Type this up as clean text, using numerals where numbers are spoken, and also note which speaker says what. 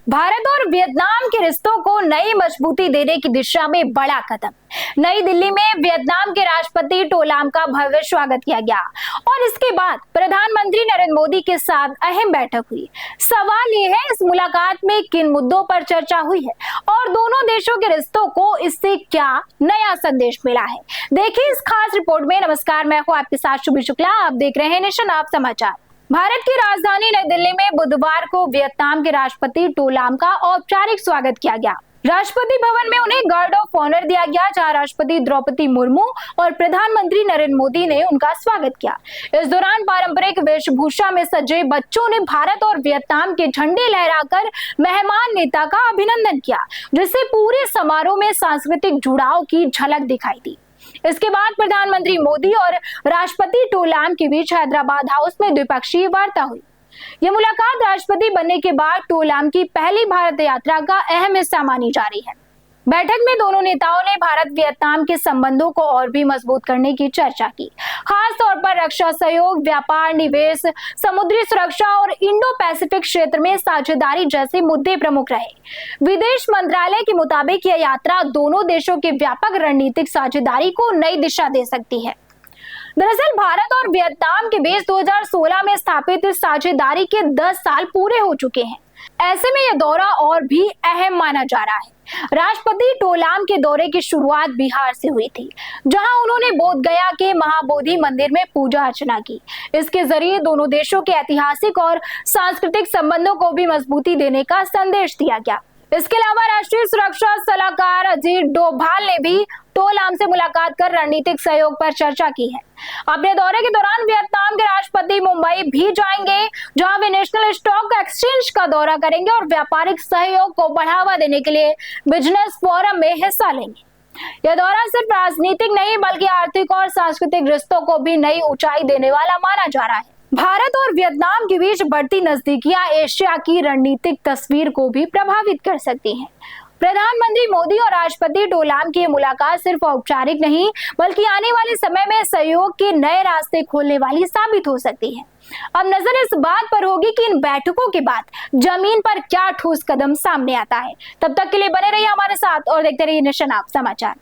Speaker 1: भारत और वियतनाम के रिश्तों को नई मजबूती देने की दिशा में बड़ा कदम। नई दिल्ली में वियतनाम के राष्ट्रपति टो लाम का भव्य स्वागत किया गया और इसके बाद प्रधानमंत्री नरेंद्र मोदी के साथ अहम बैठक हुई। सवाल ये है, इस मुलाकात में किन मुद्दों पर चर्चा हुई है और दोनों देशों के रिश्तों को इससे क्या नया संदेश मिला है। देखिए इस खास रिपोर्ट में। नमस्कार, मैं हूँ आपके साथ शुभी शुक्ला। आप देख रहे हैं नेशन आप समाचार। भारत की राजधानी नई दिल्ली में बुधवार को वियतनाम के राष्ट्रपति टो लाम का औपचारिक स्वागत किया गया। राष्ट्रपति भवन में उन्हें गार्ड ऑफ ऑनर दिया गया, जहां राष्ट्रपति द्रौपदी मुर्मू और प्रधानमंत्री नरेंद्र मोदी ने उनका स्वागत किया। इस दौरान पारंपरिक वेशभूषा में सजे बच्चों ने भारत और वियतनाम के झंडे लहराकर मेहमान नेता का अभिनंदन किया, जिससे पूरे समारोह में सांस्कृतिक जुड़ाव की झलक दिखाई दी। इसके बाद प्रधानमंत्री मोदी और राष्ट्रपति टो लाम के बीच हैदराबाद हाउस में द्विपक्षीय वार्ता हुई। यह मुलाकात राष्ट्रपति बनने के बाद टो लाम की पहली भारत यात्रा का अहम हिस्सा मानी जा रही है। बैठक में दोनों नेताओं ने भारत वियतनाम के संबंधों को और भी मजबूत करने की चर्चा की, खास तौर पर रक्षा सहयोग, व्यापार, निवेश, समुद्री सुरक्षा और इंडो पैसिफिक क्षेत्र में साझेदारी जैसे मुद्दे प्रमुख रहे। विदेश मंत्रालय के मुताबिक यह यात्रा दोनों देशों की व्यापक रणनीतिक साझेदारी को नई दिशा दे सकती है। दरअसल भारत और वियतनाम के बीच 2016 में स्थापित इस साझेदारी के 10 साल पूरे हो चुके हैं। ऐसे में यह दौरा और भी अहम माना जा रहा है। राष्ट्रपति टो लाम के दौरे की शुरुआत बिहार से हुई थी, जहां उन्होंने बोध गया के महाबोधि मंदिर में पूजा अर्चना की। इसके जरिए दोनों देशों के ऐतिहासिक और सांस्कृतिक संबंधों को भी मजबूती देने का संदेश दिया गया। इसके अलावा राष्ट्रीय सुरक्षा सलाहकार अजीत डोभाल ने भी टो लाम से मुलाकात कर रणनीतिक सहयोग पर चर्चा की है। अपने दौरे के दौरान वियतनाम के राष्ट्रपति मुंबई भी जाएंगे, जहां वे नेशनल स्टॉक एक्सचेंज का दौरा करेंगे और व्यापारिक सहयोग को बढ़ावा देने के लिए बिजनेस फोरम में हिस्सा लेंगे। यह दौरा सिर्फ राजनीतिक नहीं बल्कि आर्थिक और सांस्कृतिक रिश्तों को भी नई ऊंचाई देने वाला माना जा रहा है। भारत और वियतनाम के बीच बढ़ती नजदीकियां एशिया की रणनीतिक तस्वीर को भी प्रभावित कर सकती हैं। प्रधानमंत्री मोदी और राष्ट्रपति टो लाम की मुलाकात सिर्फ औपचारिक नहीं बल्कि आने वाले समय में सहयोग के नए रास्ते खोलने वाली साबित हो सकती है। अब नजर इस बात पर होगी कि इन बैठकों के बाद जमीन पर क्या ठोस कदम सामने आता है। तब तक के लिए बने रहिए हमारे साथ और देखते रहिए नेशन आप समाचार।